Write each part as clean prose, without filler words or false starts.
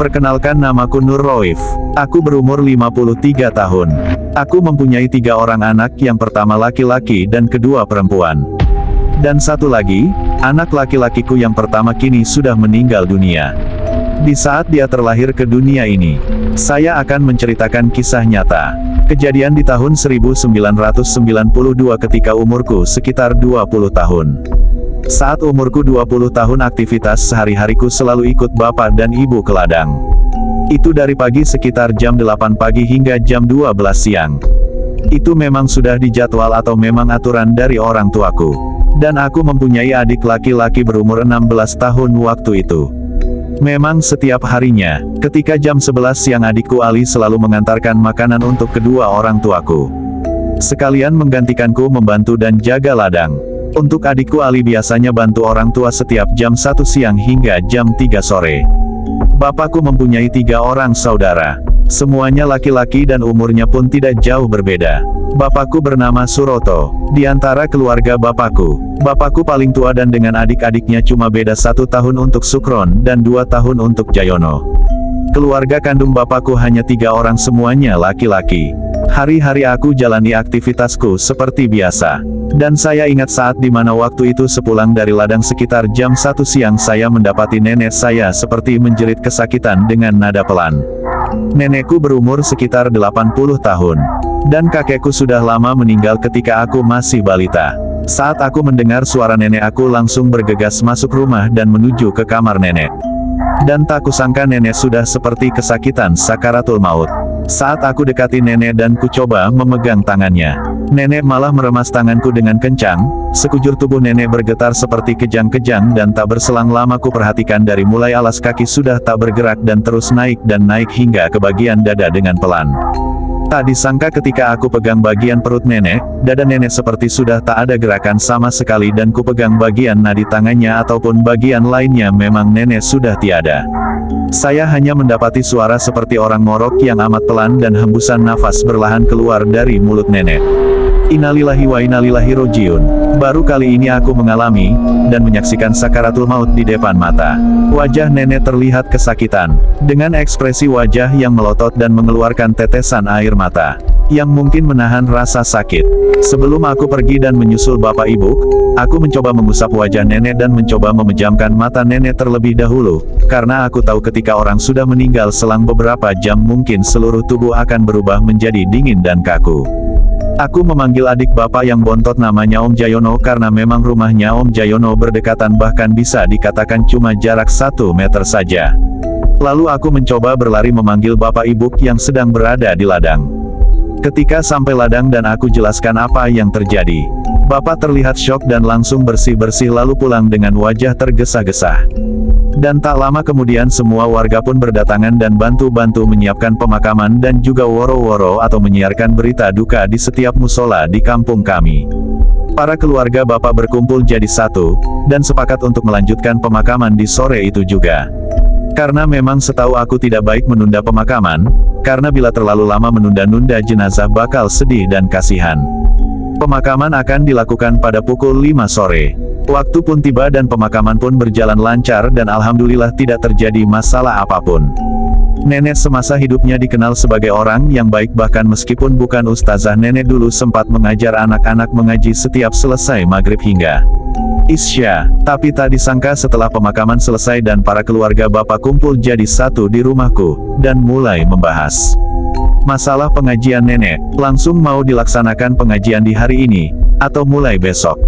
Perkenalkan, namaku Nur Roif. Aku berumur 53 tahun. Aku mempunyai 3 orang anak, yang pertama laki-laki dan kedua perempuan. Dan satu lagi, anak laki-lakiku yang pertama kini sudah meninggal dunia. Di saat dia terlahir ke dunia ini, saya akan menceritakan kisah nyata. Kejadian di tahun 1992 ketika umurku sekitar 20 tahun. Saat umurku 20 tahun, aktivitas sehari-hariku selalu ikut bapak dan ibu ke ladang. Itu dari pagi sekitar jam 8 pagi hingga jam 12 siang. Itu memang sudah dijadwal atau memang aturan dari orang tuaku. Dan aku mempunyai adik laki-laki berumur 16 tahun waktu itu. Memang setiap harinya, ketika jam 11 siang adikku Ali selalu mengantarkan makanan untuk kedua orang tuaku. Sekalian menggantikanku membantu dan jaga ladang. Untuk adikku Ali biasanya bantu orang tua setiap jam 1 siang hingga jam 3 sore. Bapakku mempunyai 3 orang saudara. Semuanya laki-laki dan umurnya pun tidak jauh berbeda. Bapakku bernama Suroto. Di antara keluarga bapakku paling tua dan dengan adik-adiknya cuma beda 1 tahun untuk Sukron dan 2 tahun untuk Jayono. Keluarga kandung bapakku hanya 3 orang, semuanya laki-laki. Hari-hari aku jalani aktivitasku seperti biasa. Dan saya ingat saat dimana waktu itu sepulang dari ladang sekitar jam 1 siang saya mendapati nenek saya seperti menjerit kesakitan dengan nada pelan. Nenekku berumur sekitar 80 tahun. Dan kakekku sudah lama meninggal ketika aku masih balita. Saat aku mendengar suara nenek, aku langsung bergegas masuk rumah dan menuju ke kamar nenek. Dan tak kusangka nenek sudah seperti kesakitan sakaratul maut. Saat aku dekati nenek dan ku coba memegang tangannya, nenek malah meremas tanganku dengan kencang. Sekujur tubuh nenek bergetar seperti kejang-kejang dan tak berselang lama ku perhatikan dari mulai alas kaki sudah tak bergerak dan terus naik dan naik hingga ke bagian dada dengan pelan. Tak disangka ketika aku pegang bagian perut nenek, dada nenek seperti sudah tak ada gerakan sama sekali dan ku pegang bagian nadi tangannya ataupun bagian lainnya memang nenek sudah tiada. Saya hanya mendapati suara seperti orang ngorok yang amat pelan dan hembusan nafas berlahan keluar dari mulut nenek. Innalillahi wa innalillahi rojiun. Baru kali ini aku mengalami dan menyaksikan sakaratul maut di depan mata. Wajah nenek terlihat kesakitan, dengan ekspresi wajah yang melotot dan mengeluarkan tetesan air mata, yang mungkin menahan rasa sakit. Sebelum aku pergi dan menyusul bapak ibu, aku mencoba mengusap wajah nenek dan mencoba memejamkan mata nenek terlebih dahulu, karena aku tahu ketika orang sudah meninggal selang beberapa jam mungkin seluruh tubuh akan berubah menjadi dingin dan kaku. Aku memanggil adik bapak yang bontot namanya Om Jayono karena memang rumahnya Om Jayono berdekatan, bahkan bisa dikatakan cuma jarak 1 meter saja. Lalu aku mencoba berlari memanggil bapak ibu yang sedang berada di ladang. Ketika sampai ladang dan aku jelaskan apa yang terjadi, bapak terlihat syok dan langsung bersih-bersih lalu pulang dengan wajah tergesa-gesa. Dan tak lama kemudian semua warga pun berdatangan dan bantu-bantu menyiapkan pemakaman dan juga woro-woro atau menyiarkan berita duka di setiap musola di kampung kami. Para keluarga bapak berkumpul jadi satu, dan sepakat untuk melanjutkan pemakaman di sore itu juga. Karena memang setahu aku tidak baik menunda pemakaman, karena bila terlalu lama menunda-nunda jenazah bakal sedih dan kasihan. Pemakaman akan dilakukan pada pukul 5 sore. Waktu pun tiba dan pemakaman pun berjalan lancar dan alhamdulillah tidak terjadi masalah apapun. Nenek semasa hidupnya dikenal sebagai orang yang baik, bahkan meskipun bukan ustazah, nenek dulu sempat mengajar anak-anak mengaji setiap selesai maghrib hingga Isya. Tapi tak disangka setelah pemakaman selesai dan para keluarga bapak kumpul jadi satu di rumahku, dan mulai membahas masalah pengajian nenek. Langsung mau dilaksanakan pengajian di hari ini, atau mulai besok?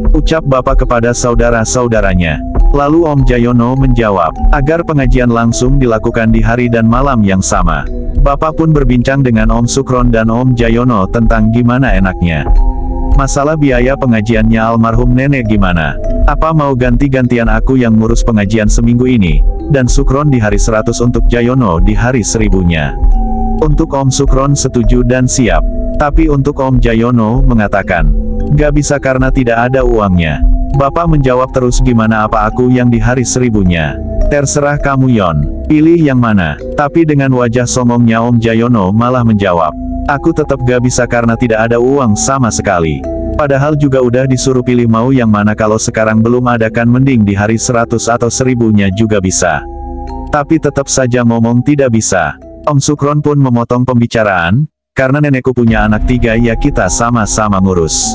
Ucap bapak kepada saudara-saudaranya. Lalu Om Jayono menjawab, agar pengajian langsung dilakukan di hari dan malam yang sama. Bapak pun berbincang dengan Om Sukron dan Om Jayono tentang gimana enaknya. Masalah biaya pengajiannya almarhum nenek gimana? Apa mau ganti-gantian aku yang ngurus pengajian seminggu ini, dan Sukron di hari 100 untuk Jayono di hari 1000-nya. Untuk Om Sukron setuju dan siap. Tapi untuk Om Jayono mengatakan, gak bisa karena tidak ada uangnya. Bapak menjawab terus, gimana apa aku yang di hari 1000-nya? Terserah kamu Yon, pilih yang mana. Tapi dengan wajah songongnya Om Jayono malah menjawab, aku tetap gak bisa karena tidak ada uang sama sekali. Padahal juga udah disuruh pilih mau yang mana, kalau sekarang belum ada kan mending di hari 100 atau 1000-nya juga bisa. Tapi tetap saja ngomong tidak bisa. Om Sukron pun memotong pembicaraan, karena nenekku punya anak 3 ya kita sama-sama ngurus.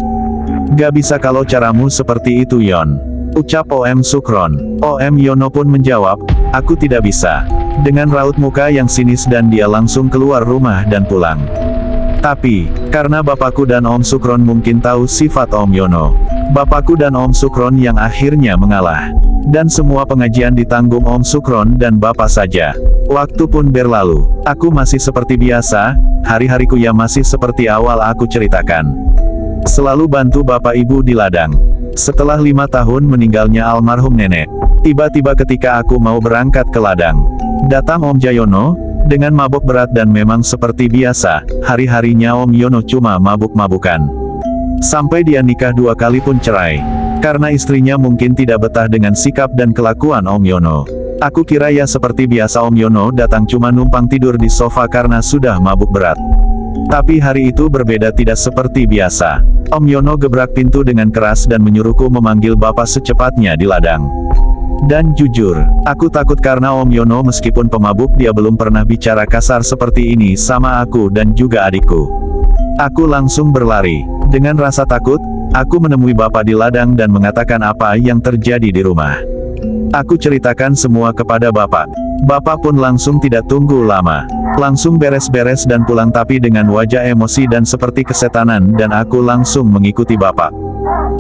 Gak bisa kalau caramu seperti itu Yon, ucap Om Sukron. Om Yono pun menjawab, aku tidak bisa. Dengan raut muka yang sinis dan dia langsung keluar rumah dan pulang. Tapi, karena bapakku dan Om Sukron mungkin tahu sifat Om Yono, bapakku dan Om Sukron yang akhirnya mengalah. Dan semua pengajian ditanggung Om Sukron dan bapak saja. Waktu pun berlalu, aku masih seperti biasa, hari-hariku ya masih seperti awal aku ceritakan. Selalu bantu bapak ibu di ladang. Setelah 5 tahun meninggalnya almarhum nenek, tiba-tiba ketika aku mau berangkat ke ladang, datang Om Jayono, dengan mabuk berat dan memang seperti biasa, hari-harinya Om Yono cuma mabuk-mabukan. Sampai dia nikah 2 kali pun cerai. Karena istrinya mungkin tidak betah dengan sikap dan kelakuan Om Yono. Aku kira ya seperti biasa Om Yono datang cuma numpang tidur di sofa karena sudah mabuk berat. Tapi hari itu berbeda, tidak seperti biasa. Om Yono gebrak pintu dengan keras dan menyuruhku memanggil bapak secepatnya di ladang. Dan jujur, aku takut karena Om Yono meskipun pemabuk dia belum pernah bicara kasar seperti ini sama aku dan juga adikku. Aku langsung berlari. Dengan rasa takut, aku menemui bapak di ladang dan mengatakan apa yang terjadi di rumah. Aku ceritakan semua kepada bapak. Bapak pun langsung tidak tunggu lama. Langsung beres-beres dan pulang tapi dengan wajah emosi dan seperti kesetanan dan aku langsung mengikuti bapak.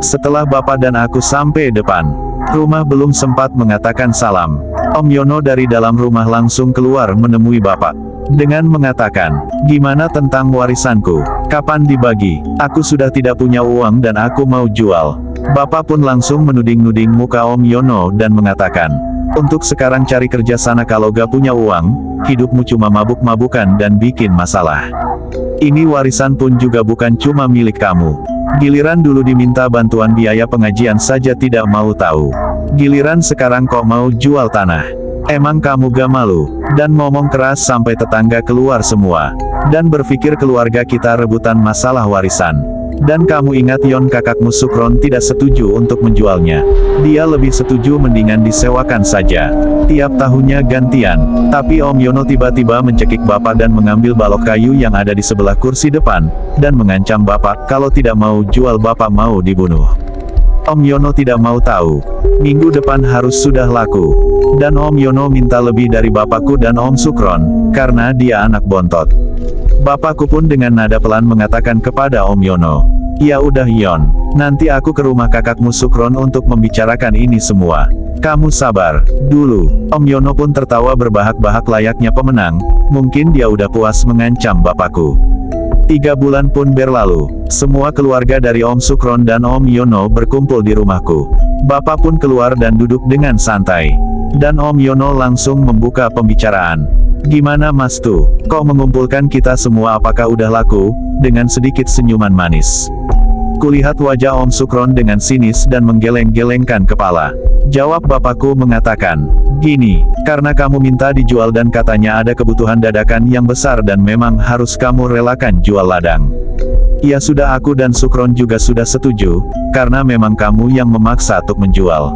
Setelah bapak dan aku sampai depan rumah belum sempat mengatakan salam, Om Yono dari dalam rumah langsung keluar menemui bapak. Dengan mengatakan, gimana tentang warisanku? Kapan dibagi? Aku sudah tidak punya uang dan aku mau jual. Bapak pun langsung menuding-nuding muka Om Yono dan mengatakan, untuk sekarang cari kerja sana kalau gak punya uang, hidupmu cuma mabuk-mabukan dan bikin masalah. Ini warisan pun juga bukan cuma milik kamu. Giliran dulu diminta bantuan biaya pengajian saja tidak mau tahu. Giliran sekarang kok mau jual tanah. Emang kamu gak malu? Dan ngomong keras sampai tetangga keluar semua. Dan berpikir keluarga kita rebutan masalah warisan. Dan kamu ingat Yon, kakakmu Sukron tidak setuju untuk menjualnya. Dia lebih setuju mendingan disewakan saja. Tiap tahunnya gantian. Tapi Om Yono tiba-tiba mencekik bapak dan mengambil balok kayu yang ada di sebelah kursi depan. Dan mengancam bapak, kalau tidak mau jual bapak mau dibunuh. Om Yono tidak mau tahu. Minggu depan harus sudah laku. Dan Om Yono minta lebih dari bapakku dan Om Sukron, karena dia anak bontot. Bapakku pun dengan nada pelan mengatakan kepada Om Yono, ya udah Yon, nanti aku ke rumah kakakmu Sukron untuk membicarakan ini semua. Kamu sabar dulu. Om Yono pun tertawa berbahak-bahak layaknya pemenang, mungkin dia udah puas mengancam bapakku. 3 bulan pun berlalu, semua keluarga dari Om Sukron dan Om Yono berkumpul di rumahku. Bapak pun keluar dan duduk dengan santai. Dan Om Yono langsung membuka pembicaraan. Gimana Mas tuh, kok mengumpulkan kita semua, apakah udah laku? Dengan sedikit senyuman manis. Kulihat wajah Om Sukron dengan sinis dan menggeleng-gelengkan kepala. Jawab bapakku mengatakan, gini, karena kamu minta dijual dan katanya ada kebutuhan dadakan yang besar dan memang harus kamu relakan jual ladang. Ya sudah, aku dan Sukron juga sudah setuju, karena memang kamu yang memaksa untuk menjual.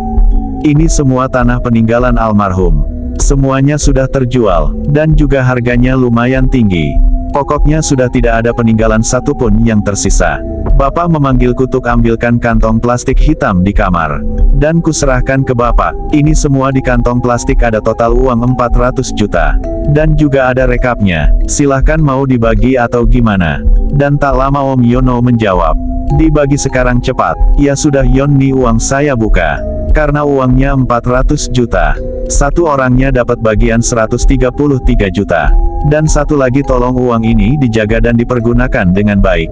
Ini semua tanah peninggalan almarhum. Semuanya sudah terjual, dan juga harganya lumayan tinggi. Pokoknya sudah tidak ada peninggalan satupun yang tersisa. Bapak memanggilku untuk ambilkan kantong plastik hitam di kamar. Dan kuserahkan ke bapak, ini semua di kantong plastik ada total uang 400 juta. Dan juga ada rekapnya, silahkan mau dibagi atau gimana. Dan tak lama Om Yono menjawab, dibagi sekarang cepat. Ya sudah Yon, nih uang saya buka. Karena uangnya 400 juta. Satu orangnya dapat bagian 133 juta. Dan satu lagi tolong uang ini dijaga dan dipergunakan dengan baik.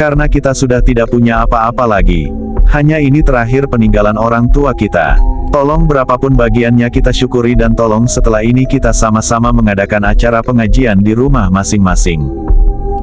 Karena kita sudah tidak punya apa-apa lagi. Hanya ini terakhir peninggalan orang tua kita. Tolong berapapun bagiannya kita syukuri dan tolong setelah ini kita sama-sama mengadakan acara pengajian di rumah masing-masing.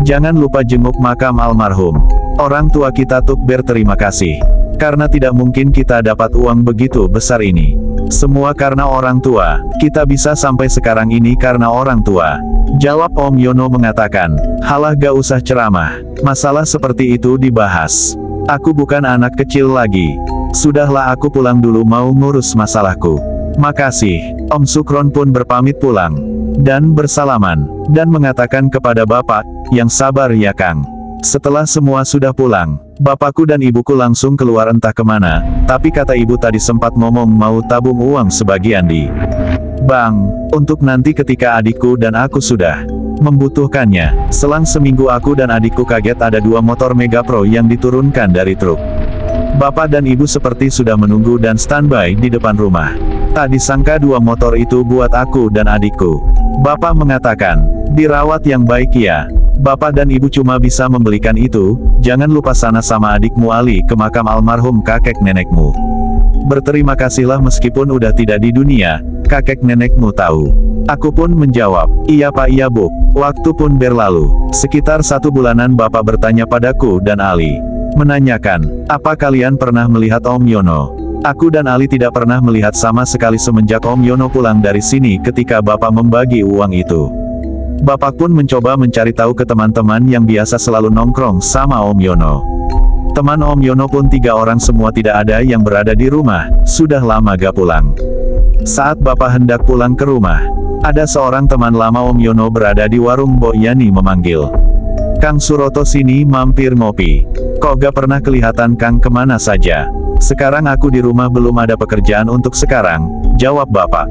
Jangan lupa jenguk makam almarhum. Orang tua kita tuh berterima kasih. Karena tidak mungkin kita dapat uang begitu besar ini. Semua karena orang tua. Kita bisa sampai sekarang ini karena orang tua. Jawab Om Yono mengatakan, halah gak usah ceramah. Masalah seperti itu dibahas. Aku bukan anak kecil lagi. Sudahlah, aku pulang dulu mau ngurus masalahku. Makasih. Om Sukron pun berpamit pulang. Dan bersalaman. Dan mengatakan kepada bapak, yang sabar ya Kang. Setelah semua sudah pulang, bapakku dan ibuku langsung keluar entah kemana, tapi kata ibu tadi sempat ngomong mau tabung uang sebagian di bank, untuk nanti ketika adikku dan aku sudah membutuhkannya. Selang seminggu aku dan adikku kaget ada 2 motor Mega Pro yang diturunkan dari truk. Bapak dan ibu seperti sudah menunggu dan standby di depan rumah. Tak disangka 2 motor itu buat aku dan adikku. Bapak mengatakan, dirawat yang baik ya. Bapak dan ibu cuma bisa membelikan itu, jangan lupa sana sama adikmu Ali ke makam almarhum kakek nenekmu. Berterima kasihlah meskipun udah tidak di dunia, kakek nenekmu tahu. Aku pun menjawab, iya Pak iya Bu. Waktu pun berlalu, sekitar 1 bulanan bapak bertanya padaku dan Ali. Menanyakan, apa kalian pernah melihat Om Yono? Aku dan Ali tidak pernah melihat sama sekali semenjak Om Yono pulang dari sini ketika bapak membagi uang itu. Bapak pun mencoba mencari tahu ke teman-teman yang biasa selalu nongkrong sama Om Yono. Teman Om Yono pun 3 orang semua tidak ada yang berada di rumah, sudah lama gak pulang. Saat bapak hendak pulang ke rumah, ada seorang teman lama Om Yono berada di warung Mbok Yani memanggil. Kang Suroto sini mampir ngopi. Kok gak pernah kelihatan Kang kemana saja? Sekarang aku di rumah belum ada pekerjaan untuk sekarang, jawab bapak.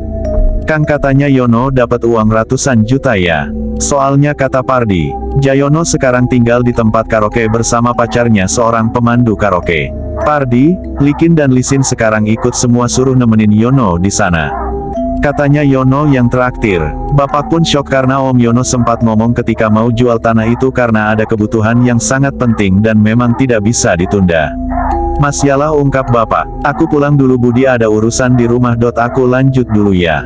Kang katanya Yono dapat uang ratusan juta ya. Soalnya kata Pardi, Jayono sekarang tinggal di tempat karaoke bersama pacarnya seorang pemandu karaoke. Pardi, Likin dan Lisin sekarang ikut semua suruh nemenin Yono di sana. Katanya Yono yang traktir. Bapak pun syok karena Om Yono sempat ngomong ketika mau jual tanah itu karena ada kebutuhan yang sangat penting dan memang tidak bisa ditunda. Mas yalah ungkap bapak, aku pulang dulu Budi ada urusan di rumah. Aku lanjut dulu ya.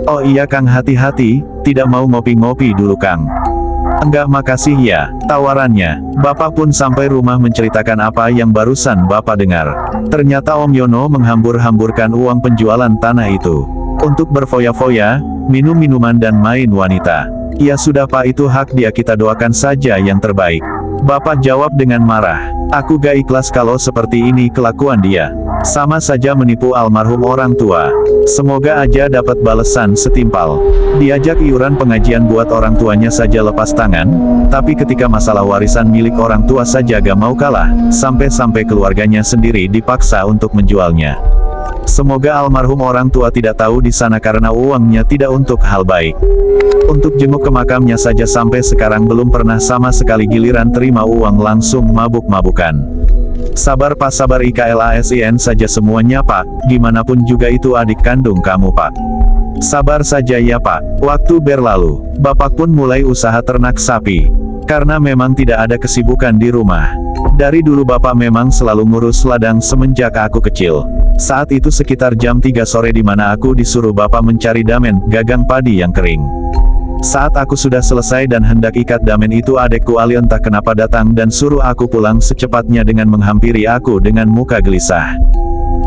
Oh iya Kang hati-hati, tidak mau ngopi-ngopi dulu Kang. Enggak makasih ya, tawarannya. Bapak pun sampai rumah menceritakan apa yang barusan bapak dengar. Ternyata Om Yono menghambur-hamburkan uang penjualan tanah itu untuk berfoya-foya, minum minuman dan main wanita. Ya sudah Pak itu hak dia kita doakan saja yang terbaik. Bapak jawab dengan marah. Aku gak ikhlas kalau seperti ini kelakuan dia. Sama saja menipu almarhum orang tua. Semoga aja dapat balesan setimpal. Diajak iuran pengajian buat orang tuanya saja lepas tangan, tapi ketika masalah warisan milik orang tua saja gak mau kalah, sampai-sampai keluarganya sendiri dipaksa untuk menjualnya. Semoga almarhum orang tua tidak tahu di sana karena uangnya tidak untuk hal baik. Untuk jenguk ke makamnya saja sampai sekarang belum pernah sama sekali giliran terima uang langsung mabuk-mabukan. Sabar Pak sabar IKLASIN saja semuanya Pak, gimana pun juga itu adik kandung kamu Pak. Sabar saja ya Pak. Waktu berlalu, Bapak pun mulai usaha ternak sapi. Karena memang tidak ada kesibukan di rumah. Dari dulu Bapak memang selalu ngurus ladang semenjak aku kecil. Saat itu sekitar jam 3 sore di mana aku disuruh Bapak mencari damen, gagang padi yang kering. Saat aku sudah selesai dan hendak ikat damen itu adekku Ali entah kenapa datang dan suruh aku pulang secepatnya dengan menghampiri aku dengan muka gelisah.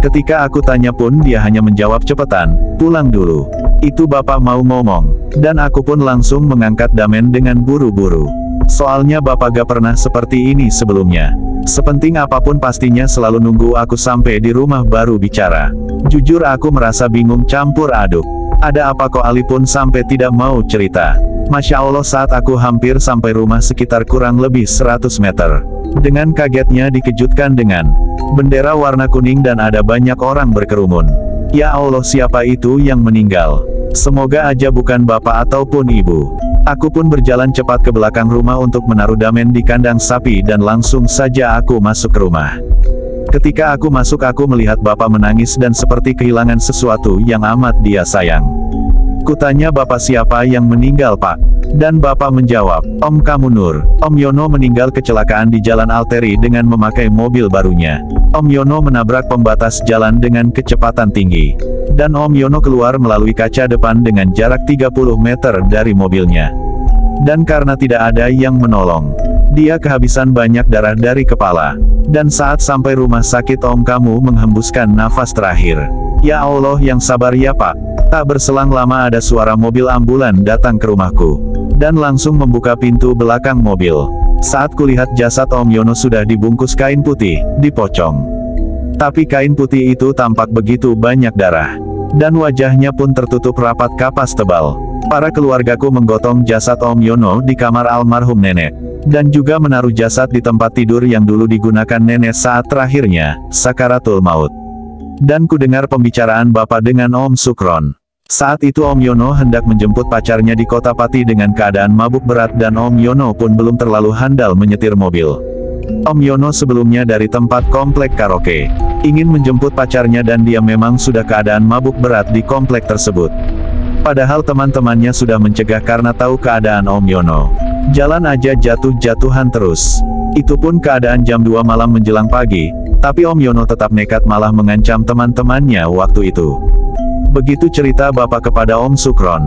Ketika aku tanya pun dia hanya menjawab cepetan, pulang dulu. Itu Bapak mau ngomong. Dan aku pun langsung mengangkat damen dengan buru-buru. Soalnya Bapak gak pernah seperti ini sebelumnya. Sepenting apapun pastinya selalu nunggu aku sampai di rumah baru bicara. Jujur aku merasa bingung campur aduk. Ada apa kok Ali pun sampai tidak mau cerita. Masya Allah saat aku hampir sampai rumah sekitar kurang lebih 100 meter. Dengan kagetnya dikejutkan dengan bendera warna kuning dan ada banyak orang berkerumun. Ya Allah siapa itu yang meninggal? Semoga aja bukan bapak ataupun ibu. Aku pun berjalan cepat ke belakang rumah untuk menaruh damen di kandang sapi dan langsung saja aku masuk ke rumah. Ketika aku masuk aku melihat bapak menangis dan seperti kehilangan sesuatu yang amat dia sayang. Kutanya bapak siapa yang meninggal Pak? Dan bapak menjawab, Om kamu Nur. Om Yono meninggal kecelakaan di Jalan Alteri dengan memakai mobil barunya. Om Yono menabrak pembatas jalan dengan kecepatan tinggi. Dan Om Yono keluar melalui kaca depan dengan jarak 30 meter dari mobilnya. Dan karena tidak ada yang menolong, dia kehabisan banyak darah dari kepala. Dan saat sampai rumah sakit Om kamu menghembuskan nafas terakhir. Ya Allah yang sabar ya Pak. Tak berselang lama ada suara mobil ambulan datang ke rumahku. Dan langsung membuka pintu belakang mobil. Saat kulihat jasad Om Yono sudah dibungkus kain putih, dipocong. Tapi kain putih itu tampak begitu banyak darah. dan wajahnya pun tertutup rapat kapas tebal. Para keluargaku menggotong jasad Om Yono di kamar almarhum nenek, dan juga menaruh jasad di tempat tidur yang dulu digunakan nenek saat terakhirnya, sakaratul maut. Dan ku dengar pembicaraan Bapak dengan Om Sukron. Saat itu Om Yono hendak menjemput pacarnya di kota Pati dengan keadaan mabuk berat dan Om Yono pun belum terlalu handal menyetir mobil. Om Yono sebelumnya dari tempat komplek karaoke, ingin menjemput pacarnya dan dia memang sudah keadaan mabuk berat di komplek tersebut. Padahal teman-temannya sudah mencegah karena tahu keadaan Om Yono. Jalan aja jatuh-jatuhan terus. Itu pun keadaan jam 2 malam menjelang pagi, tapi Om Yono tetap nekat malah mengancam teman-temannya waktu itu. Begitu cerita Bapak kepada Om Sukron.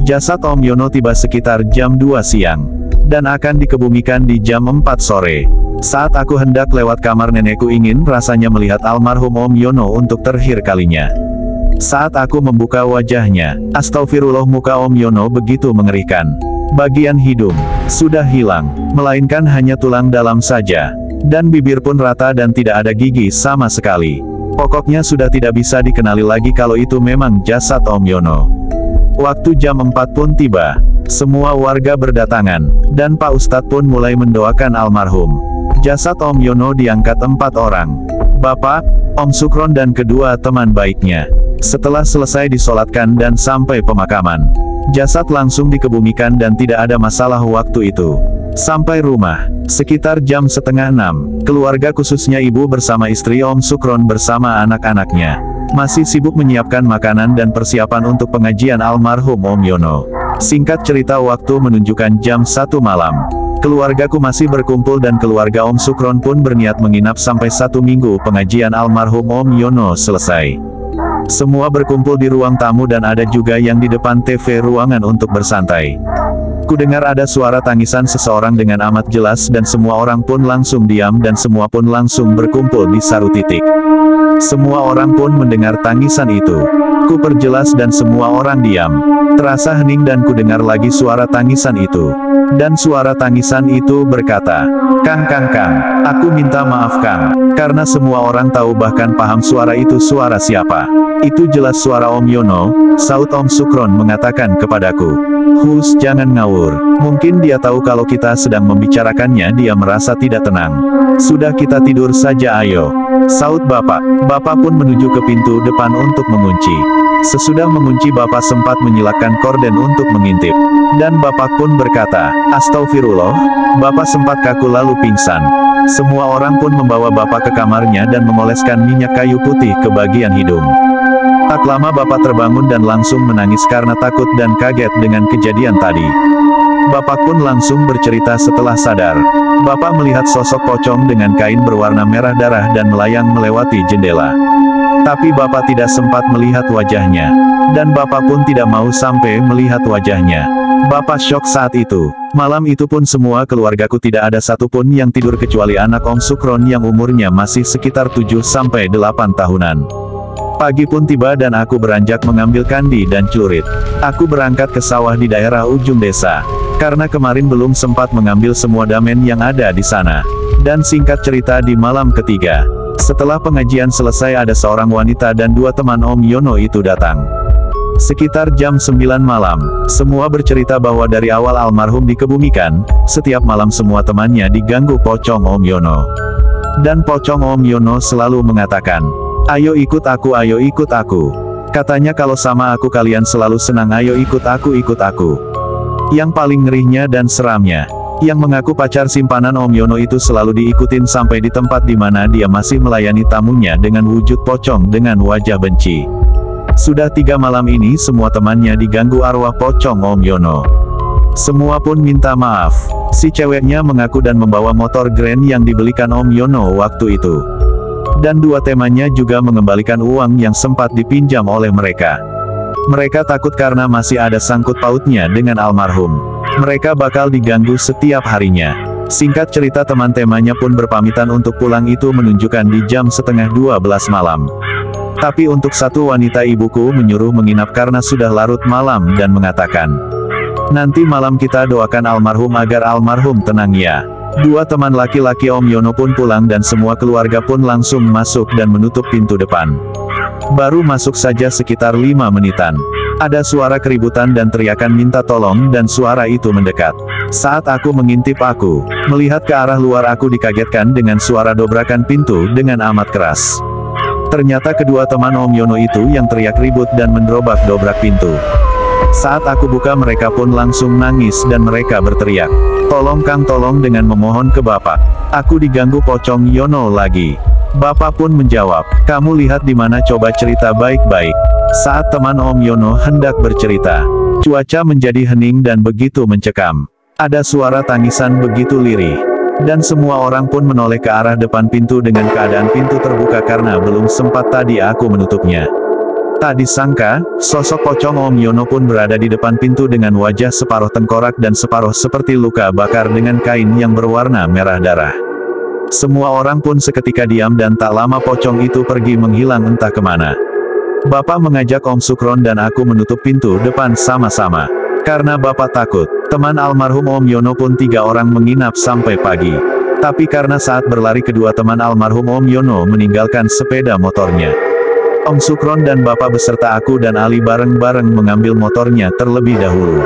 Jasad Om Yono tiba sekitar jam 2 siang, dan akan dikebumikan di jam 4 sore. Saat aku hendak lewat kamar nenekku ingin rasanya melihat almarhum Om Yono untuk terakhir kalinya. Saat aku membuka wajahnya, astagfirullah muka Om Yono begitu mengerikan. Bagian hidung sudah hilang, melainkan hanya tulang dalam saja. Dan bibir pun rata dan tidak ada gigi sama sekali. Pokoknya sudah tidak bisa dikenali lagi kalau itu memang jasad Om Yono. Waktu jam 4 pun tiba. Semua warga berdatangan, dan Pak Ustadz pun mulai mendoakan almarhum. Jasad Om Yono diangkat 4 orang. Bapak, Om Sukron dan kedua teman baiknya. Setelah selesai disolatkan dan sampai pemakaman, jasad langsung dikebumikan dan tidak ada masalah waktu itu. Sampai rumah, sekitar jam setengah 6, keluarga khususnya ibu bersama istri Om Sukron bersama anak-anaknya, masih sibuk menyiapkan makanan dan persiapan untuk pengajian almarhum Om Yono. Singkat cerita waktu menunjukkan jam 1 malam. Keluargaku masih berkumpul dan keluarga Om Sukron pun berniat menginap sampai 1 minggu pengajian almarhum Om Yono selesai. Semua berkumpul di ruang tamu dan ada juga yang di depan TV ruangan untuk bersantai. Kudengar ada suara tangisan seseorang dengan amat jelas dan semua orang pun langsung diam dan semua pun langsung berkumpul di satu titik. Semua orang pun mendengar tangisan itu. Ku perjelas dan semua orang diam. Terasa hening dan kudengar lagi suara tangisan itu. Dan suara tangisan itu berkata, Kang, aku minta maaf Kang. Karena semua orang tahu bahkan paham suara itu suara siapa. Itu jelas suara Om Yono, saut Om Sukron mengatakan kepadaku. Hus, jangan ngawur. Mungkin dia tahu kalau kita sedang membicarakannya dia merasa tidak tenang. Sudah kita tidur saja ayo. Saut Bapak. Bapak pun menuju ke pintu depan untuk mengunci. Sesudah mengunci Bapak sempat menyilakkan korden untuk mengintip. Dan Bapak pun berkata, Astagfirullah. Bapak sempat kaku lalu pingsan. Semua orang pun membawa Bapak ke kamarnya dan mengoleskan minyak kayu putih ke bagian hidung. Tak lama Bapak terbangun dan langsung menangis karena takut dan kaget dengan kejadian tadi. Bapak pun langsung bercerita setelah sadar. Bapak melihat sosok pocong dengan kain berwarna merah darah dan melayang melewati jendela. Tapi Bapak tidak sempat melihat wajahnya. Dan Bapak pun tidak mau sampai melihat wajahnya. Bapak syok saat itu. Malam itu pun semua keluargaku tidak ada satupun yang tidur kecuali anak Om Sukron yang umurnya masih sekitar 7-8 tahunan. Pagi pun tiba dan aku beranjak mengambil kandi dan celurit. Aku berangkat ke sawah di daerah ujung desa. Karena kemarin belum sempat mengambil semua damen yang ada di sana. Dan singkat cerita di malam ketiga, setelah pengajian selesai ada seorang wanita dan 2 teman Om Yono itu datang. Sekitar jam 9 malam, semua bercerita bahwa dari awal almarhum dikebumikan, setiap malam semua temannya diganggu pocong Om Yono. Dan pocong Om Yono selalu mengatakan, ayo ikut aku, ayo ikut aku. Katanya kalau sama aku kalian selalu senang, ayo ikut aku, ikut aku. Yang paling ngerinya dan seramnya, yang mengaku pacar simpanan Om Yono itu selalu diikutin sampai di tempat di mana dia masih melayani tamunya dengan wujud pocong dengan wajah benci. Sudah 3 malam ini semua temannya diganggu arwah pocong Om Yono. Semua pun minta maaf. Si ceweknya mengaku dan membawa motor Grand yang dibelikan Om Yono waktu itu. Dan 2 temannya juga mengembalikan uang yang sempat dipinjam oleh mereka. Mereka takut karena masih ada sangkut pautnya dengan almarhum. Mereka bakal diganggu setiap harinya. Singkat cerita teman-temannya pun berpamitan untuk pulang itu menunjukkan di jam setengah 12 malam. Tapi untuk satu wanita ibuku menyuruh menginap karena sudah larut malam dan mengatakan, nanti malam kita doakan almarhum agar almarhum tenang ya. 2 teman laki-laki Om Yono pun pulang dan semua keluarga pun langsung masuk dan menutup pintu depan. Baru masuk saja sekitar 5 menitan. Ada suara keributan dan teriakan minta tolong dan suara itu mendekat. Saat aku mengintip aku melihat ke arah luar, aku dikagetkan dengan suara dobrakan pintu dengan amat keras. Ternyata kedua teman Om Yono itu yang teriak ribut dan mendobrak-dobrak pintu. Saat aku buka, mereka pun langsung nangis dan mereka berteriak, "Tolong Kang, tolong," dengan memohon ke Bapak. Aku diganggu pocong Yono lagi. Bapak pun menjawab, "Kamu lihat di mana, coba cerita baik-baik." Saat teman Om Yono hendak bercerita, cuaca menjadi hening dan begitu mencekam. Ada suara tangisan begitu lirih. Dan semua orang pun menoleh ke arah depan pintu dengan keadaan pintu terbuka karena belum sempat tadi aku menutupnya. Tak disangka, sosok pocong Om Yono pun berada di depan pintu dengan wajah separuh tengkorak dan separuh seperti luka bakar dengan kain yang berwarna merah darah. Semua orang pun seketika diam dan tak lama pocong itu pergi menghilang entah kemana. Bapak mengajak Om Sukron dan aku menutup pintu depan sama-sama. Karena Bapak takut, teman almarhum Om Yono pun 3 orang menginap sampai pagi. Tapi karena saat berlari kedua teman almarhum Om Yono meninggalkan sepeda motornya. Om Sukron dan Bapak beserta aku dan Ali bareng-bareng mengambil motornya terlebih dahulu.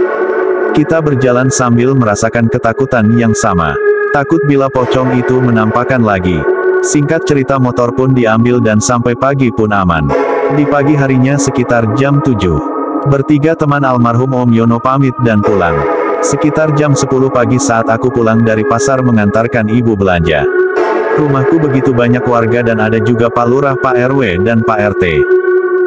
Kita berjalan sambil merasakan ketakutan yang sama. Takut bila pocong itu menampakkan lagi. Singkat cerita, motor pun diambil dan sampai pagi pun aman. Di pagi harinya sekitar jam 7. Bertiga teman almarhum Om Yono pamit dan pulang. Sekitar jam 10 pagi saat aku pulang dari pasar mengantarkan ibu belanja. Rumahku begitu banyak warga dan ada juga Pak Lurah, Pak RW dan Pak RT.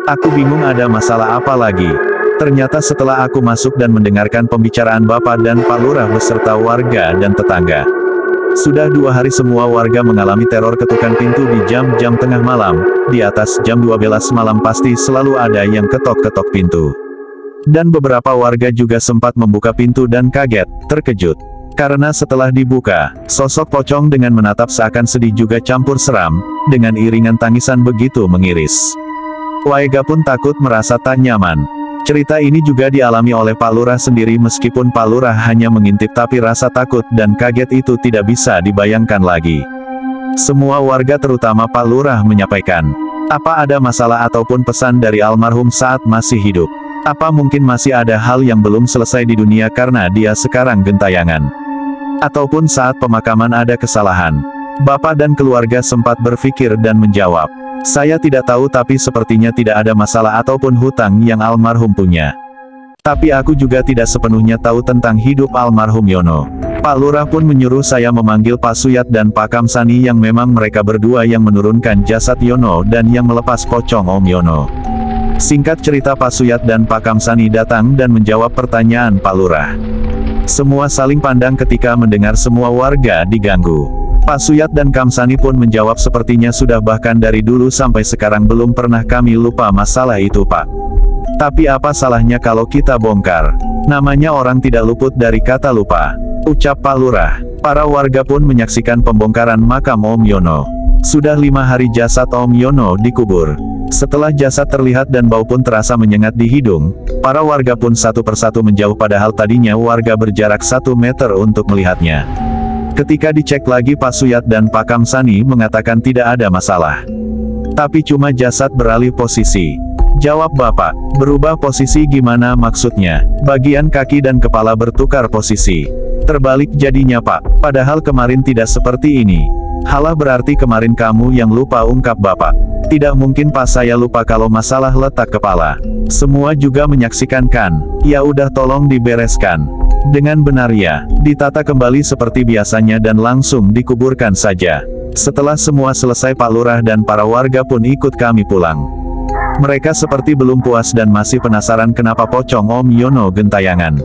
Aku bingung ada masalah apa lagi. Ternyata setelah aku masuk dan mendengarkan pembicaraan Bapak dan Pak Lurah beserta warga dan tetangga. Sudah 2 hari semua warga mengalami teror ketukan pintu di jam-jam tengah malam. Di atas jam 12 malam pasti selalu ada yang ketok-ketok pintu. Dan beberapa warga juga sempat membuka pintu dan kaget, terkejut. Karena setelah dibuka, sosok pocong dengan menatap seakan sedih juga campur seram, dengan iringan tangisan begitu mengiris. Warga pun takut merasa tak nyaman. Cerita ini juga dialami oleh Pak Lurah sendiri, meskipun Pak Lurah hanya mengintip tapi rasa takut dan kaget itu tidak bisa dibayangkan lagi. Semua warga terutama Pak Lurah menyampaikan, apa ada masalah ataupun pesan dari almarhum saat masih hidup? Apa mungkin masih ada hal yang belum selesai di dunia karena dia sekarang gentayangan? Ataupun saat pemakaman ada kesalahan? Bapak dan keluarga sempat berpikir dan menjawab, saya tidak tahu, tapi sepertinya tidak ada masalah ataupun hutang yang almarhum punya. Tapi aku juga tidak sepenuhnya tahu tentang hidup almarhum Yono. Pak Lurah pun menyuruh saya memanggil Pak Suyat dan Pak Kamsani yang memang mereka berdua yang menurunkan jasad Yono dan yang melepas pocong Om Yono. Singkat cerita, Pak Suyat dan Pak Kamsani datang dan menjawab pertanyaan Pak Lurah. Semua saling pandang ketika mendengar semua warga diganggu. Pak Suyat dan Kamsani pun menjawab, sepertinya sudah, bahkan dari dulu sampai sekarang belum pernah kami lupa masalah itu Pak. Tapi apa salahnya kalau kita bongkar? Namanya orang tidak luput dari kata lupa, ucap Pak Lurah. Para warga pun menyaksikan pembongkaran makam Om Yono. Sudah 5 hari jasad Om Yono dikubur. Setelah jasad terlihat dan bau pun terasa menyengat di hidung, para warga pun satu persatu menjauh, padahal tadinya warga berjarak 1 meter untuk melihatnya. Ketika dicek lagi, Pak Suyat dan Pak Kamsani mengatakan tidak ada masalah. Tapi cuma jasad beralih posisi. Jawab Bapak, berubah posisi gimana maksudnya? Bagian kaki dan kepala bertukar posisi. Terbalik jadinya Pak, padahal kemarin tidak seperti ini. Halah, berarti kemarin kamu yang lupa, ungkap Bapak. Tidak mungkin Pak, saya lupa kalau masalah letak kepala. Semua juga menyaksikan kan? Ya udah, tolong dibereskan. Dengan benar ya, ditata kembali seperti biasanya dan langsung dikuburkan saja. Setelah semua selesai, Pak Lurah dan para warga pun ikut kami pulang. Mereka seperti belum puas dan masih penasaran kenapa pocong Om Yono gentayangan.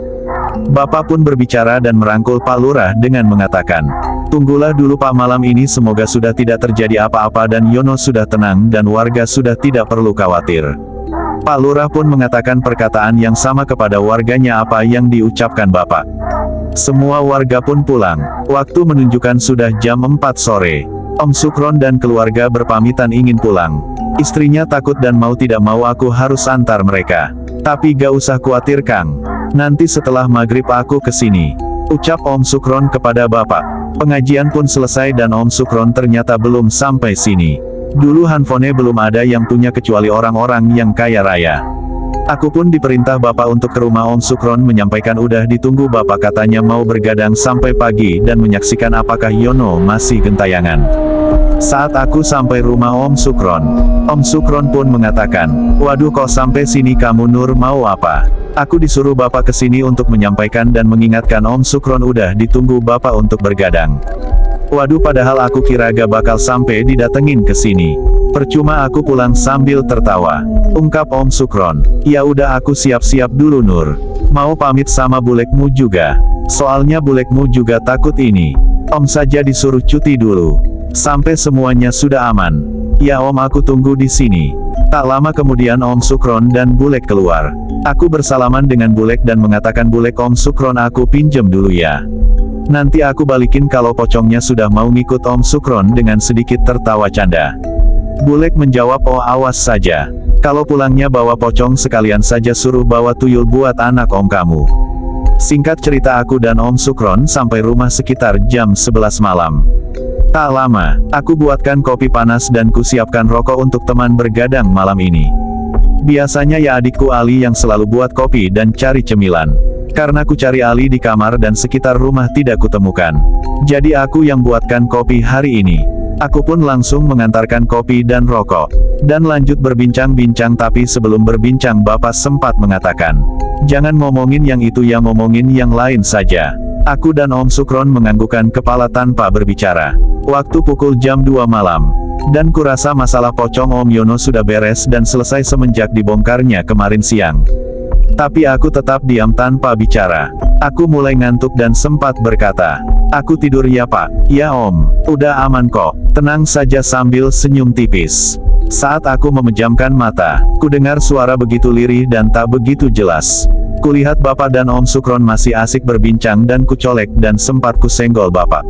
Bapak pun berbicara dan merangkul Pak Lurah dengan mengatakan, tunggulah dulu Pak, malam ini semoga sudah tidak terjadi apa-apa dan Yono sudah tenang dan warga sudah tidak perlu khawatir. Pak Lurah pun mengatakan perkataan yang sama kepada warganya apa yang diucapkan Bapak. Semua warga pun pulang. Waktu menunjukkan sudah jam 4 sore. Om Sukron dan keluarga berpamitan ingin pulang. Istrinya takut dan mau tidak mau aku harus antar mereka. Tapi gak usah khawatir Kang. Nanti setelah maghrib aku kesini, ucap Om Sukron kepada Bapak. Pengajian pun selesai dan Om Sukron ternyata belum sampai sini. Dulu handphone belum ada yang punya kecuali orang-orang yang kaya raya. Aku pun diperintah bapak untuk ke rumah Om Sukron menyampaikan udah ditunggu bapak, katanya mau bergadang sampai pagi dan menyaksikan apakah Yono masih gentayangan. Saat aku sampai rumah Om Sukron pun mengatakan, waduh kok sampai sini kamu Nur, mau apa? Aku disuruh bapak kesini untuk menyampaikan dan mengingatkan Om Sukron udah ditunggu bapak untuk bergadang. Waduh, padahal aku kira gak bakal sampai didatengin ke sini. Percuma aku pulang sambil tertawa. Ungkap Om Sukron. Ya udah, aku siap-siap dulu Nur. Mau pamit sama bulekmu juga. Soalnya bulekmu juga takut ini. Om saja disuruh cuti dulu. Sampai semuanya sudah aman. Ya Om, aku tunggu di sini. Tak lama kemudian Om Sukron dan bulek keluar. Aku bersalaman dengan bulek dan mengatakan, bulek Om Sukron, aku pinjem dulu ya. Nanti aku balikin kalau pocongnya sudah mau ngikut. Om Sukron dengan sedikit tertawa canda. Bulek menjawab, oh awas saja. Kalau pulangnya bawa pocong sekalian saja suruh bawa tuyul buat anak om kamu. Singkat cerita, aku dan Om Sukron sampai rumah sekitar jam 11 malam. Tak lama, aku buatkan kopi panas dan kusiapkan rokok untuk teman bergadang malam ini. Biasanya ya adikku Ali yang selalu buat kopi dan cari cemilan. Karena ku cari Ali di kamar dan sekitar rumah tidak kutemukan. Jadi aku yang buatkan kopi hari ini. Aku pun langsung mengantarkan kopi dan rokok. Dan lanjut berbincang-bincang, tapi sebelum berbincang bapak sempat mengatakan, jangan ngomongin yang itu ya, ngomongin yang lain saja. Aku dan Om Sukron menganggukkan kepala tanpa berbicara. Waktu pukul jam 2 malam. Dan kurasa masalah pocong Om Yono sudah beres dan selesai semenjak dibongkarnya kemarin siang. Tapi aku tetap diam tanpa bicara. Aku mulai ngantuk dan sempat berkata, aku tidur ya Pak. Ya Om, udah aman kok, tenang saja, sambil senyum tipis. Saat aku memejamkan mata, ku dengar suara begitu lirih dan tak begitu jelas. Kulihat Bapak dan Om Sukron masih asik berbincang dan ku colek dan sempat ku senggol Bapak.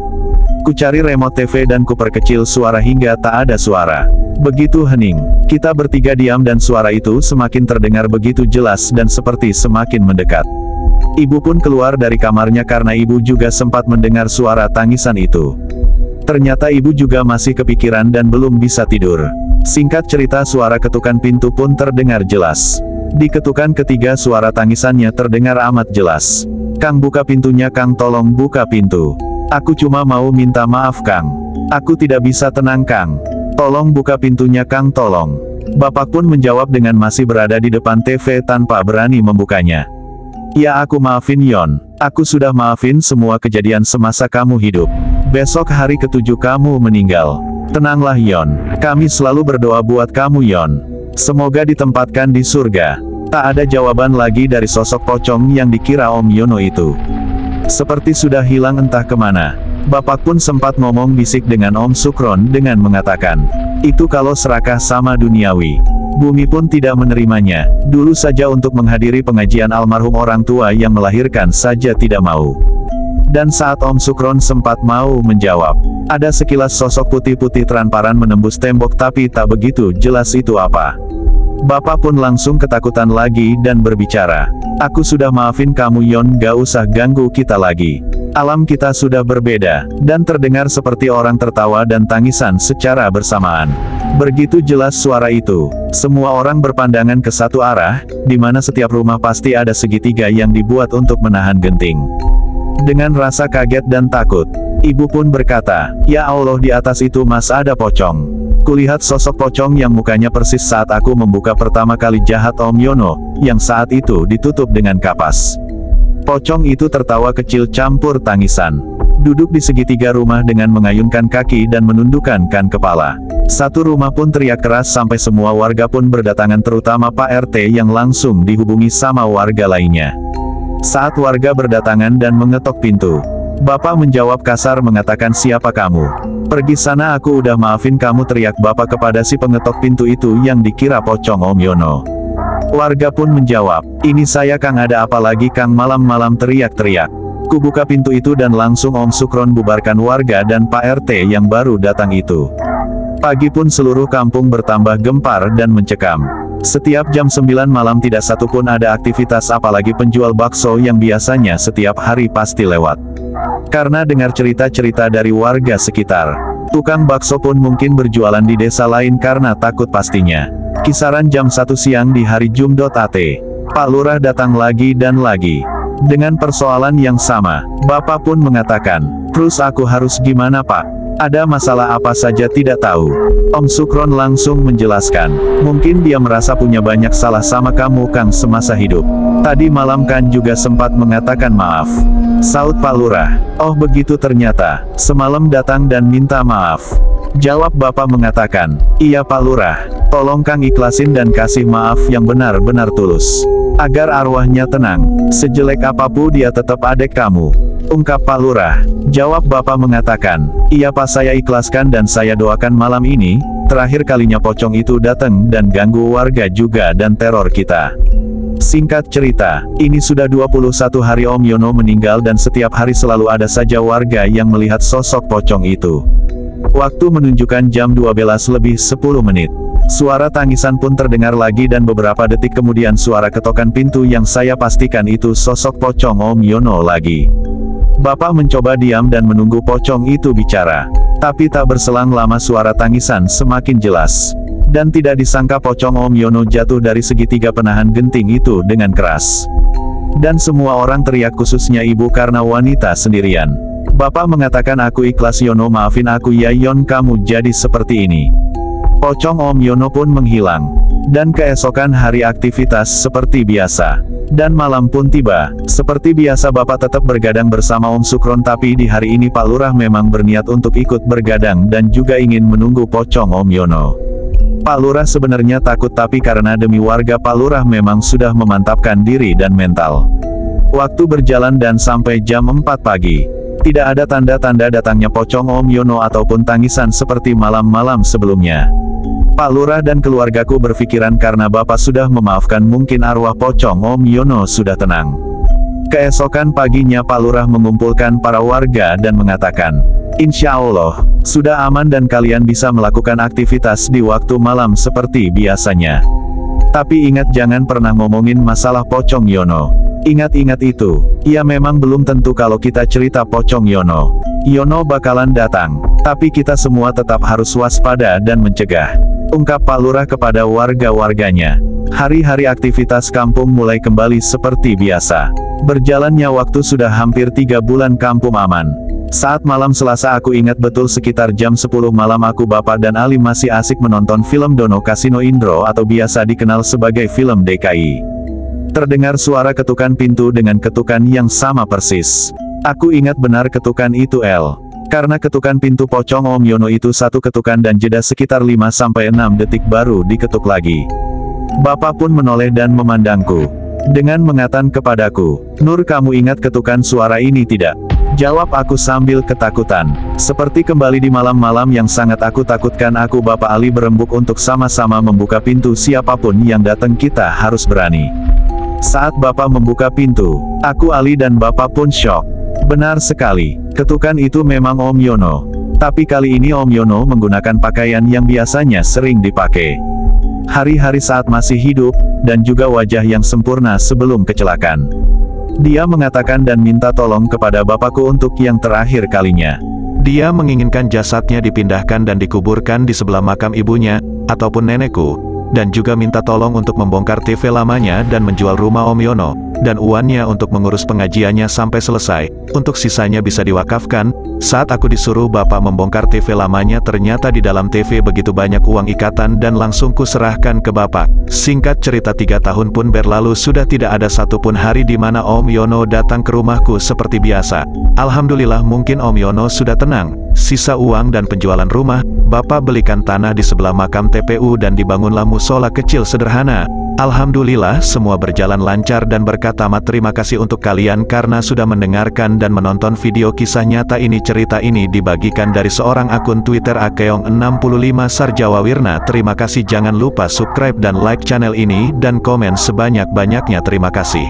Ku cari remote TV dan ku perkecil suara hingga tak ada suara. Begitu hening, kita bertiga diam dan suara itu semakin terdengar begitu jelas dan seperti semakin mendekat. Ibu pun keluar dari kamarnya karena ibu juga sempat mendengar suara tangisan itu. Ternyata ibu juga masih kepikiran dan belum bisa tidur. Singkat cerita, suara ketukan pintu pun terdengar jelas. Di ketukan ketiga suara tangisannya terdengar amat jelas. Kang, buka pintunya Kang, tolong buka pintu. Aku cuma mau minta maaf Kang. Aku tidak bisa tenang Kang. Tolong buka pintunya Kang, tolong. Bapak pun menjawab dengan masih berada di depan TV tanpa berani membukanya. Ya aku maafin Yon. Aku sudah maafin semua kejadian semasa kamu hidup. Besok hari ke-7 kamu meninggal. Tenanglah Yon. Kami selalu berdoa buat kamu Yon. Semoga ditempatkan di surga. Tak ada jawaban lagi dari sosok pocong yang dikira Om Yono itu. Seperti sudah hilang entah kemana. Bapak pun sempat ngomong bisik dengan Om Sukron dengan mengatakan, itu kalau serakah sama duniawi. Bumi pun tidak menerimanya. Dulu saja untuk menghadiri pengajian almarhum orang tua yang melahirkan saja tidak mau. Dan saat Om Sukron sempat mau menjawab, ada sekilas sosok putih-putih transparan menembus tembok tapi tak begitu jelas itu apa. Bapak pun langsung ketakutan lagi dan berbicara, aku sudah maafin kamu Yon, gak usah ganggu kita lagi. Alam kita sudah berbeda, dan terdengar seperti orang tertawa dan tangisan secara bersamaan. Begitu jelas suara itu, semua orang berpandangan ke satu arah, di mana setiap rumah pasti ada segitiga yang dibuat untuk menahan genting. Dengan rasa kaget dan takut, ibu pun berkata, ya Allah, di atas itu mas ada pocong. Kulihat sosok pocong yang mukanya persis saat aku membuka pertama kali jahat Om Yono, yang saat itu ditutup dengan kapas. Pocong itu tertawa kecil campur tangisan. Duduk di segitiga rumah dengan mengayunkan kaki dan menundukkan kepala. Satu rumah pun teriak keras sampai semua warga pun berdatangan, terutama Pak RT yang langsung dihubungi sama warga lainnya. Saat warga berdatangan dan mengetok pintu, Bapak menjawab kasar mengatakan, siapa kamu? Pergi sana, aku udah maafin kamu, teriak Bapak kepada si pengetok pintu itu yang dikira pocong Om Yono. Warga pun menjawab, ini saya Kang, ada apa lagi Kang, malam-malam teriak-teriak. Ku buka pintu itu dan langsung Om Sukron bubarkan warga dan Pak RT yang baru datang itu. Pagi pun seluruh kampung bertambah gempar dan mencekam. Setiap jam 9 malam tidak satupun ada aktivitas, apalagi penjual bakso yang biasanya setiap hari pasti lewat. Karena dengar cerita-cerita dari warga sekitar, Tukang bakso pun mungkin berjualan di desa lain karena takut pastinya. Kisaran jam 1 siang di hari Jumat, Pak Lurah datang lagi dan lagi. Dengan persoalan yang sama, Bapak pun mengatakan, "Terus aku harus gimana Pak? Ada masalah apa saja tidak tahu." Om Sukron langsung menjelaskan, "Mungkin dia merasa punya banyak salah sama kamu Kang semasa hidup. Tadi malam kan juga sempat mengatakan maaf." Saud Pak Lurah, "Oh begitu ternyata, semalam datang dan minta maaf." Jawab Bapak mengatakan, "Iya Pak Lurah, tolong Kang ikhlasin dan kasih maaf yang benar-benar tulus. Agar arwahnya tenang, sejelek apapun dia tetap adik kamu." Ungkap Pak Lurah. Jawab Bapak mengatakan, "Iya Pak, saya ikhlaskan dan saya doakan malam ini, terakhir kalinya pocong itu datang dan ganggu warga juga dan teror kita." Singkat cerita, ini sudah 21 hari Om Yono meninggal dan setiap hari selalu ada saja warga yang melihat sosok pocong itu. Waktu menunjukkan jam 12 lebih 10 menit. Suara tangisan pun terdengar lagi dan beberapa detik kemudian suara ketokan pintu yang saya pastikan itu sosok pocong Om Yono lagi. Bapak mencoba diam dan menunggu pocong itu bicara. Tapi tak berselang lama suara tangisan semakin jelas. Dan tidak disangka pocong Om Yono jatuh dari segitiga penahan genting itu dengan keras. Dan semua orang teriak khususnya ibu karena wanita sendirian. Bapak mengatakan, "Aku ikhlas Yono, maafin aku ya Yon, kamu jadi seperti ini." Pocong Om Yono pun menghilang. Dan keesokan hari aktivitas seperti biasa. Dan malam pun tiba. Seperti biasa Bapak tetap bergadang bersama Om Sukron, tapi di hari ini Pak Lurah memang berniat untuk ikut bergadang dan juga ingin menunggu pocong Om Yono. Pak Lurah sebenarnya takut, tapi karena demi warga Pak Lurah memang sudah memantapkan diri dan mental. Waktu berjalan dan sampai jam 4 pagi. Tidak ada tanda-tanda datangnya pocong Om Yono ataupun tangisan seperti malam-malam sebelumnya. Pak Lurah dan keluargaku berpikiran karena Bapak sudah memaafkan, mungkin arwah pocong Om Yono sudah tenang. Keesokan paginya Pak Lurah mengumpulkan para warga dan mengatakan, "Insya Allah, sudah aman dan kalian bisa melakukan aktivitas di waktu malam seperti biasanya. Tapi ingat jangan pernah ngomongin masalah pocong Yono. Ingat-ingat itu, ya memang belum tentu kalau kita cerita pocong Yono. Yono bakalan datang, tapi kita semua tetap harus waspada dan mencegah." Ungkap Pak Lurah kepada warga-warganya. Hari-hari aktivitas kampung mulai kembali seperti biasa. Berjalannya waktu sudah hampir 3 bulan kampung aman. Saat malam Selasa, aku ingat betul sekitar jam 10 malam aku, Bapak dan Ali masih asik menonton film Dono Kasino Indro atau biasa dikenal sebagai film DKI. Terdengar suara ketukan pintu dengan ketukan yang sama persis. Aku ingat benar ketukan itu karena ketukan pintu pocong Om Yono itu satu ketukan dan jeda sekitar 5-6 detik baru diketuk lagi. Bapak pun menoleh dan memandangku. Dengan mengatakan kepadaku, "Nur, kamu ingat ketukan suara ini tidak?" Jawab aku sambil ketakutan. Seperti kembali di malam-malam yang sangat aku takutkan, aku Bapak Ali berembuk untuk sama-sama membuka pintu. Siapapun yang datang kita harus berani. Saat Bapak membuka pintu, aku, Ali dan Bapak pun syok. Benar sekali, ketukan itu memang Om Yono. Tapi kali ini Om Yono menggunakan pakaian yang biasanya sering dipakai hari-hari saat masih hidup, dan juga wajah yang sempurna sebelum kecelakaan. Dia mengatakan dan minta tolong kepada Bapakku untuk yang terakhir kalinya. Dia menginginkan jasadnya dipindahkan dan dikuburkan di sebelah makam ibunya, ataupun nenekku, dan juga minta tolong untuk membongkar TV lamanya dan menjual rumah Om Yono, dan uangnya untuk mengurus pengajiannya sampai selesai, untuk sisanya bisa diwakafkan. Saat aku disuruh Bapak membongkar TV lamanya, ternyata di dalam TV begitu banyak uang ikatan dan langsung kuserahkan ke Bapak. Singkat cerita 3 tahun pun berlalu, sudah tidak ada satupun hari di mana Om Yono datang ke rumahku seperti biasa. Alhamdulillah, mungkin Om Yono sudah tenang. Sisa uang dan penjualan rumah, Bapak belikan tanah di sebelah makam TPU dan dibangunlah musola kecil sederhana. Alhamdulillah semua berjalan lancar dan berkat. Tamat. Terima kasih untuk kalian karena sudah mendengarkan dan menonton video kisah nyata ini. Cerita ini dibagikan dari seorang akun Twitter @keong65 Sarjawawirna. Terima kasih, jangan lupa subscribe dan like channel ini dan komen sebanyak-banyaknya. Terima kasih.